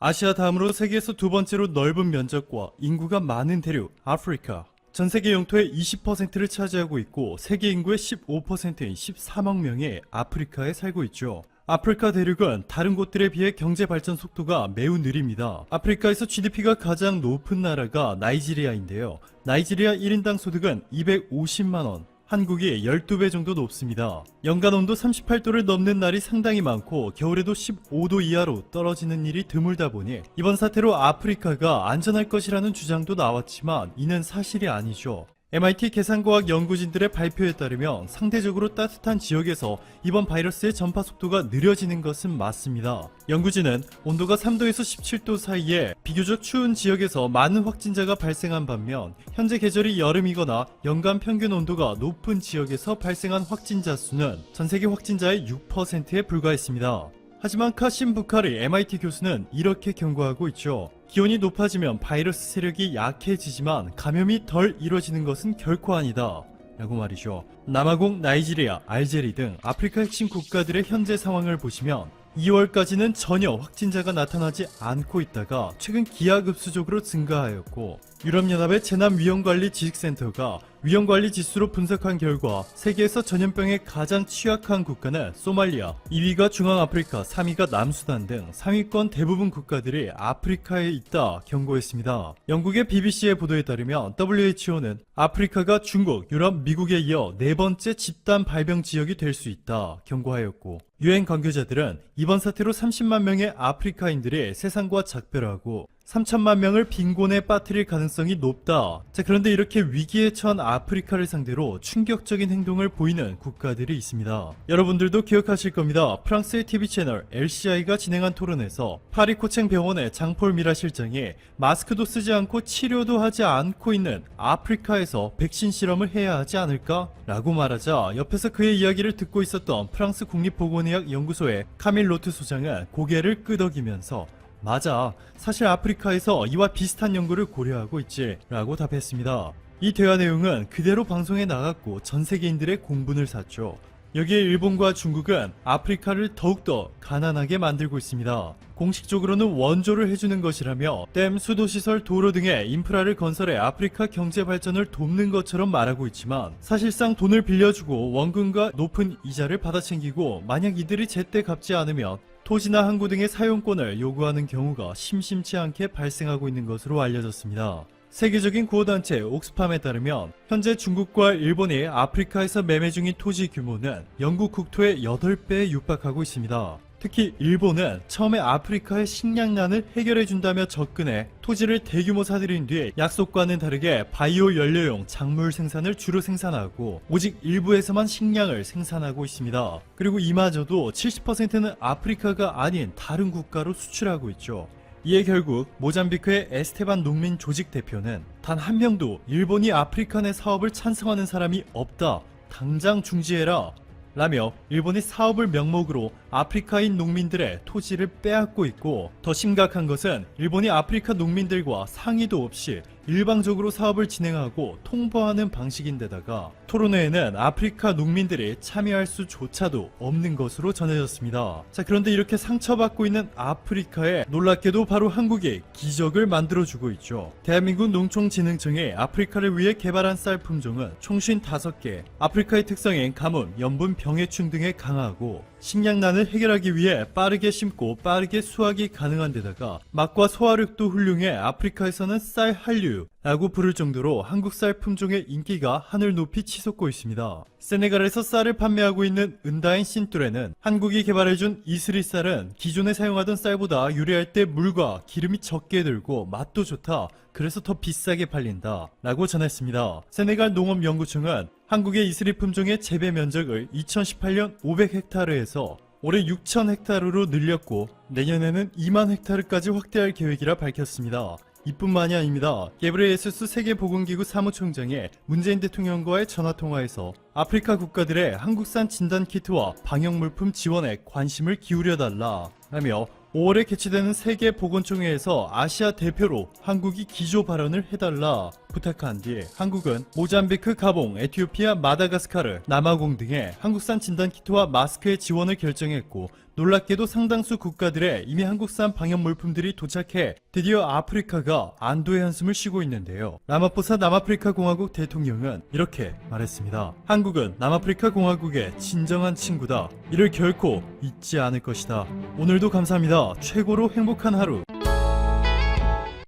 아시아 다음으로 세계에서 두 번째로 넓은 면적과 인구가 많은 대륙 아프리카. 전 세계 영토의 20%를 차지하고 있고 세계 인구의 15%인 14억 명이 아프리카에 살고 있죠. 아프리카 대륙은 다른 곳들에 비해 경제 발전 속도가 매우 느립니다. 아프리카에서 GDP가 가장 높은 나라가 나이지리아인데요. 나이지리아 1인당 소득은 250만원, 한국이 12배 정도 높습니다. 연간 온도 38도를 넘는 날이 상당히 많고 겨울에도 15도 이하로 떨어지는 일이 드물다 보니 이번 사태로 아프리카가 안전할 것이라는 주장도 나왔지만 이는 사실이 아니죠. MIT 계산과학 연구진들의 발표에 따르면 상대적으로 따뜻한 지역에서 이번 바이러스의 전파 속도가 느려지는 것은 맞습니다. 연구진은 온도가 3도에서 17도 사이에 비교적 추운 지역에서 많은 확진자가 발생한 반면 현재 계절이 여름이거나 연간 평균 온도가 높은 지역에서 발생한 확진자 수는 전 세계 확진자의 6%에 불과했습니다. 하지만 카심 부카리 MIT 교수는 이렇게 경고하고 있죠. 기온이 높아지면 바이러스 세력이 약해지지만 감염이 덜 이뤄지는 것은 결코 아니다 라고 말이죠. 남아공, 나이지리아, 알제리 등 아프리카 핵심 국가들의 현재 상황을 보시면 2월까지는 전혀 확진자가 나타나지 않고 있다가 최근 기하급수적으로 증가하였고 유럽연합의 재난위험관리지식센터가 위험관리 지수로 분석한 결과 세계에서 전염병에 가장 취약한 국가는 소말리아, 2위가 중앙아프리카, 3위가 남수단 등 상위권 대부분 국가들이 아프리카에 있다 경고했습니다. 영국의 BBC의 보도에 따르면 WHO는 아프리카가 중국, 유럽, 미국에 이어 네 번째 집단 발병 지역이 될 수 있다 경고하였고 유엔 관계자들은 이번 사태로 30만 명의 아프리카인들이 세상과 작별하고 3천만 명을 빈곤에 빠뜨릴 가능성이 높다. 자, 그런데 이렇게 위기에 처한 아프리카를 상대로 충격적인 행동을 보이는 국가들이 있습니다. 여러분들도 기억하실 겁니다. 프랑스의 TV 채널 LCI가 진행한 토론에서 파리 코챙 병원의 장폴 미라 실장이 마스크도 쓰지 않고 치료도 하지 않고 있는 아프리카에서 백신 실험을 해야 하지 않을까? 라고 말하자 옆에서 그의 이야기를 듣고 있었던 프랑스 국립보건의학 연구소의 카밀 로트 소장은 고개를 끄덕이면서 맞아, 사실 아프리카에서 이와 비슷한 연구를 고려하고 있지 라고 답했습니다. 이 대화 내용은 그대로 방송에 나갔고 전 세계인들의 공분을 샀죠. 여기에 일본과 중국은 아프리카를 더욱더 가난하게 만들고 있습니다. 공식적으로는 원조를 해주는 것이라며 댐, 수도시설, 도로 등의 인프라를 건설해 아프리카 경제 발전을 돕는 것처럼 말하고 있지만 사실상 돈을 빌려주고 원금과 높은 이자를 받아 챙기고 만약 이들이 제때 갚지 않으면 토지나 항구 등의 사용권을 요구하는 경우가 심심치 않게 발생하고 있는 것으로 알려졌습니다. 세계적인 구호단체 옥스팜에 따르면 현재 중국과 일본이 아프리카에서 매매 중인 토지 규모는 영국 국토의 8배에 육박하고 있습니다. 특히 일본은 처음에 아프리카의 식량난을 해결해준다며 접근해 토지를 대규모 사들인 뒤에 약속과는 다르게 바이오 연료용 작물 생산을 주로 생산하고 오직 일부에서만 식량을 생산하고 있습니다. 그리고 이마저도 70%는 아프리카가 아닌 다른 국가로 수출하고 있죠. 이에 결국 모잠비크의 에스테반 농민 조직 대표는 단 한 명도 일본이 아프리카 내 사업을 찬성하는 사람이 없다. 당장 중지해라. 라며 일본이 사업을 명목으로 아프리카인 농민들의 토지를 빼앗고 있고 더 심각한 것은 일본이 아프리카 농민들과 상의도 없이 일방적으로 사업을 진행하고 통보하는 방식인데다가 토론회에는 아프리카 농민들이 참여할 수조차도 없는 것으로 전해졌습니다. 자, 그런데 이렇게 상처받고 있는 아프리카에 놀랍게도 바로 한국이 기적을 만들어주고 있죠. 대한민국 농촌진흥청이 아프리카를 위해 개발한 쌀 품종은 총 55개, 아프리카의 특성인 가뭄, 염분, 병해충 등에 강하고 식량난을 해결하기 위해 빠르게 심고 빠르게 수확이 가능한 데다가 맛과 소화력도 훌륭해 아프리카에서는 쌀 한류라고 부를 정도로 한국 쌀 품종의 인기가 하늘 높이 치솟고 있습니다. 세네갈에서 쌀을 판매하고 있는 은다인 신뚜레는 한국이 개발해준 이스리 쌀은 기존에 사용하던 쌀보다 요리할 때 물과 기름이 적게 들고 맛도 좋다. 그래서 더 비싸게 팔린다 라고 전했습니다. 세네갈 농업연구청은 한국의 이스리 품종의 재배 면적을 2018년 500헥타르에서 올해 6,000헥타르로 늘렸고 내년에는 2만 헥타르까지 확대할 계획이라 밝혔습니다. 이뿐만이 아닙니다. 게브레예수스 세계보건기구 사무총장이 문재인 대통령과의 전화통화에서 아프리카 국가들의 한국산 진단키트와 방역물품 지원에 관심을 기울여달라 라며 5월에 개최되는 세계보건총회에서 아시아 대표로 한국이 기조 발언을 해달라 부탁한 뒤 한국은 모잠비크, 가봉, 에티오피아, 마다가스카르, 남아공 등의 한국산 진단키트와 마스크의 지원을 결정했고, 놀랍게도 상당수 국가들의 이미 한국산 방역 물품들이 도착해 드디어 아프리카가 안도의 한숨을 쉬고 있는데요. 라마포사 남아프리카 공화국 대통령은 이렇게 말했습니다. 한국은 남아프리카 공화국의 진정한 친구다. 이를 결코 잊지 않을 것이다. 오늘도 감사합니다. 최고로 행복한 하루.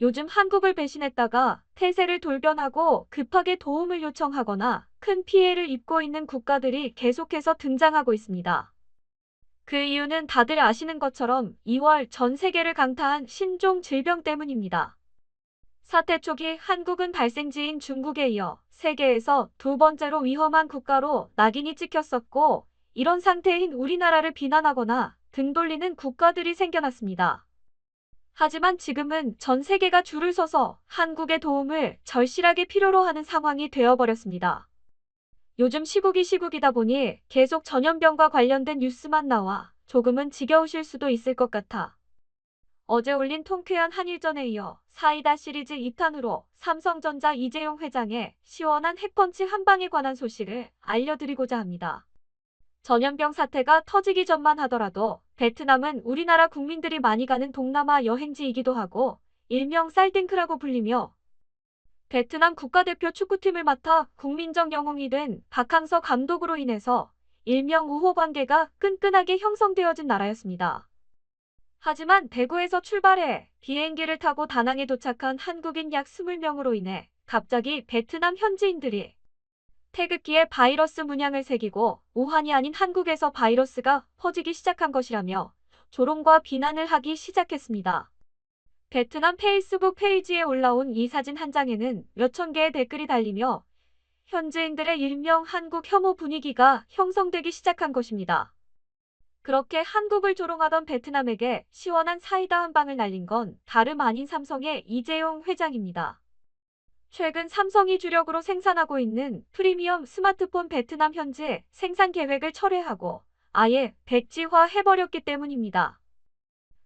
요즘 한국을 배신했다가 태세를 돌변하고 급하게 도움을 요청하거나 큰 피해를 입고 있는 국가들이 계속해서 등장하고 있습니다. 그 이유는 다들 아시는 것처럼 2월 전 세계를 강타한 신종 질병 때문입니다. 사태 초기 한국은 발생지인 중국에 이어 세계에서 두 번째로 위험한 국가로 낙인이 찍혔었고, 이런 상태인 우리나라를 비난하거나 등 돌리는 국가들이 생겨났습니다. 하지만 지금은 전 세계가 줄을 서서 한국의 도움을 절실하게 필요로 하는 상황이 되어버렸습니다. 요즘 시국이다 보니 계속 전염병과 관련된 뉴스만 나와 조금은 지겨우실 수도 있을 것 같아. 어제 올린 통쾌한 한일전에 이어 사이다 시리즈 2탄으로 삼성전자 이재용 회장의 시원한 핵펀치 한 방에 관한 소식을 알려드리고자 합니다. 전염병 사태가 터지기 전만 하더라도 베트남은 우리나라 국민들이 많이 가는 동남아 여행지이기도 하고, 일명 쌀땡크라고 불리며 베트남 국가대표 축구팀을 맡아 국민적 영웅이 된 박항서 감독으로 인해서 일명 우호 관계가 끈끈하게 형성되어진 나라였습니다. 하지만 대구에서 출발해 비행기를 타고 다낭에 도착한 한국인 약 20명으로 인해 갑자기 베트남 현지인들이 태극기에 바이러스 문양을 새기고 우한이 아닌 한국에서 바이러스가 퍼지기 시작한 것이라며 조롱과 비난을 하기 시작했습니다. 베트남 페이스북 페이지에 올라온 이 사진 한 장에는 몇천 개의 댓글이 달리며 현지인들의 일명 한국 혐오 분위기가 형성되기 시작한 것입니다. 그렇게 한국을 조롱하던 베트남에게 시원한 사이다 한 방을 날린 건 다름 아닌 삼성의 이재용 회장입니다. 최근 삼성이 주력으로 생산하고 있는 프리미엄 스마트폰 베트남 현지 생산 계획을 철회하고 아예 백지화해버렸기 때문입니다.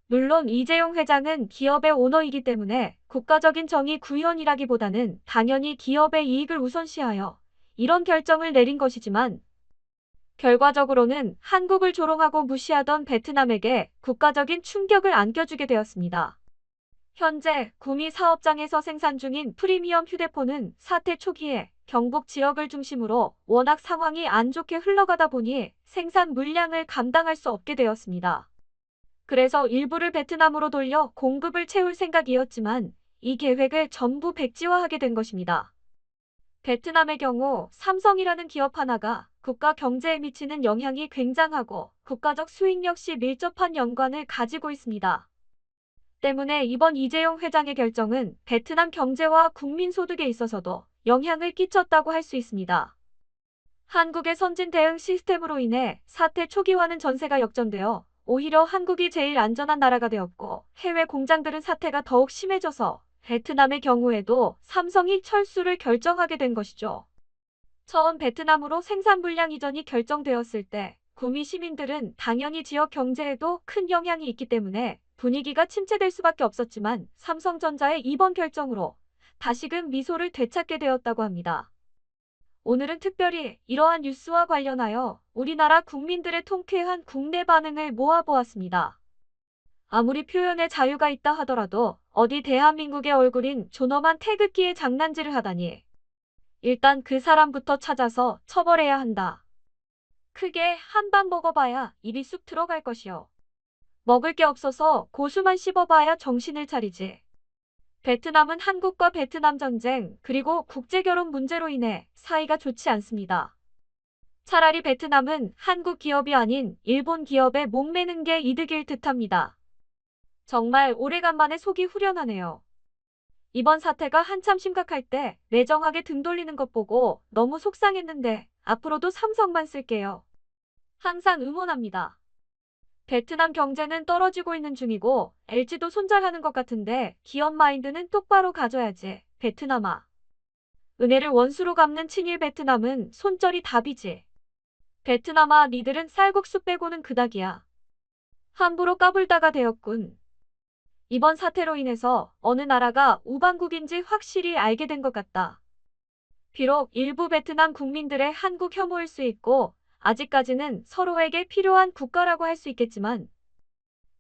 물론 이재용 회장은 기업의 오너이기 때문에 국가적인 정의 구현이라기보다는 당연히 기업의 이익을 우선시하여 이런 결정을 내린 것이지만, 결과적으로는 한국을 조롱하고 무시하던 베트남에게 국가적인 충격을 안겨주게 되었습니다. 현재 구미 사업장에서 생산 중인 프리미엄 휴대폰은 사태 초기에 경북 지역을 중심으로 워낙 상황이 안 좋게 흘러가다 보니 생산 물량을 감당할 수 없게 되었습니다. 그래서 일부를 베트남으로 돌려 공급을 채울 생각이었지만 이 계획을 전부 백지화하게 된 것입니다. 베트남의 경우 삼성이라는 기업 하나가 국가 경제에 미치는 영향이 굉장하고 국가적 수익 역시 밀접한 연관을 가지고 있습니다. 때문에 이번 이재용 회장의 결정은 베트남 경제와 국민 소득에 있어서도 영향을 끼쳤다고 할 수 있습니다. 한국의 선진 대응 시스템으로 인해 사태 초기와는 전세가 역전되어 오히려 한국이 제일 안전한 나라가 되었고, 해외 공장들은 사태가 더욱 심해져서 베트남의 경우에도 삼성이 철수를 결정하게 된 것이죠. 처음 베트남으로 생산 물량 이전이 결정되었을 때 구미 시민들은 당연히 지역 경제에도 큰 영향이 있기 때문에 분위기가 침체될 수밖에 없었지만, 삼성전자의 이번 결정으로 다시금 미소를 되찾게 되었다고 합니다. 오늘은 특별히 이러한 뉴스와 관련하여 우리나라 국민들의 통쾌한 국내 반응을 모아보았습니다. 아무리 표현의 자유가 있다 하더라도 어디 대한민국의 얼굴인 존엄한 태극기에 장난질을 하다니. 일단 그 사람부터 찾아서 처벌해야 한다. 크게 한 방 먹어봐야 입이 쑥 들어갈 것이요. 먹을 게 없어서 고수만 씹어봐야 정신을 차리지. 베트남은 한국과 베트남 전쟁 그리고 국제결혼 문제로 인해 사이가 좋지 않습니다. 차라리 베트남은 한국 기업이 아닌 일본 기업에 목매는 게 이득일 듯합니다. 정말 오래간만에 속이 후련하네요. 이번 사태가 한참 심각할 때 매정하게 등 돌리는 것 보고 너무 속상했는데 앞으로도 삼성만 쓸게요. 항상 응원합니다. 베트남 경제는 떨어지고 있는 중이고 LG도 손절하는 것 같은데 기업 마인드는 똑바로 가져야지. 베트남아. 은혜를 원수로 갚는 친일 베트남은 손절이 답이지. 베트남아, 니들은 쌀국수 빼고는 그닥이야. 함부로 까불다가 되었군. 이번 사태로 인해서 어느 나라가 우방국인지 확실히 알게 된 것 같다. 비록 일부 베트남 국민들의 한국 혐오일 수 있고 아직까지는 서로에게 필요한 국가라고 할 수 있겠지만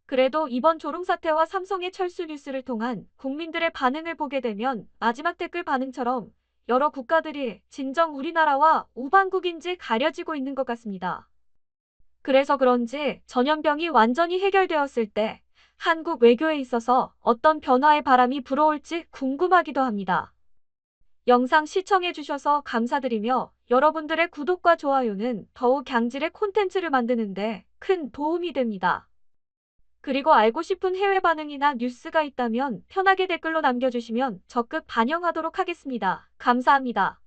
그래도 이번 조롱사태와 삼성의 철수 뉴스를 통한 국민들의 반응을 보게 되면 마지막 댓글 반응처럼 여러 국가들이 진정 우리나라와 우방국인지 가려지고 있는 것 같습니다. 그래서 그런지 전염병이 완전히 해결되었을 때 한국 외교에 있어서 어떤 변화의 바람이 불어올지 궁금하기도 합니다. 영상 시청해주셔서 감사드리며 여러분들의 구독과 좋아요는 더욱 양질의 콘텐츠를 만드는데 큰 도움이 됩니다. 그리고 알고 싶은 해외 반응이나 뉴스가 있다면 편하게 댓글로 남겨주시면 적극 반영하도록 하겠습니다. 감사합니다.